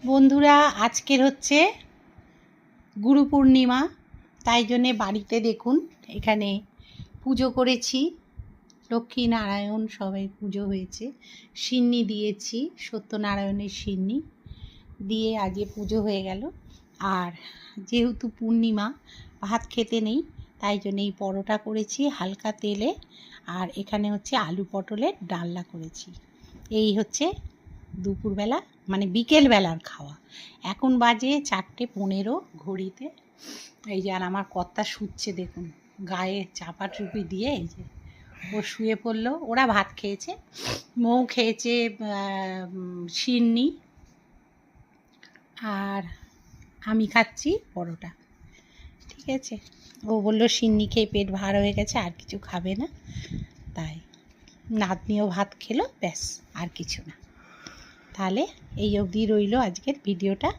বন্ধুরা, আজকের হচ্ছে গুরু পূর্ণিমা, তাই জন্যে বাড়িতে দেখুন এখানে পুজো করেছি। লক্ষ্মী নারায়ণ সবাই পুজো হয়েছে, সিন্নি দিয়েছি, সত্যনারায়ণের সিন্নি দিয়ে আজকে পুজো হয়ে গেল। আর যেহেতু পূর্ণিমা ভাত খেতে নেই, তাই জন্য এই পরোটা করেছি হালকা তেলে, আর এখানে হচ্ছে আলু পটলের ডালনা করেছি। এই হচ্ছে দুপুরবেলা মানে বিকেলবেলার খাওয়া। এখন বাজে 4:15 ঘড়িতে। এই যে আর আমার কর্তা শুচ্ছে, দেখুন গায়ে চাপা চুপি দিয়ে, এই যে ও শুয়ে পড়লো। ওরা ভাত খেয়েছে, মৌ খেয়েছে সিন্নি, আর আমি খাচ্ছি পরোটা। ঠিক আছে, ও বললো সিন্নি খেয়ে পেট ভার হয়ে গেছে, আর কিছু খাবে না, তাই নাতনিও ভাত খেলো, ব্যাস আর কিছু না। তাহলে এই অবধি রইল আজকের ভিডিওটা।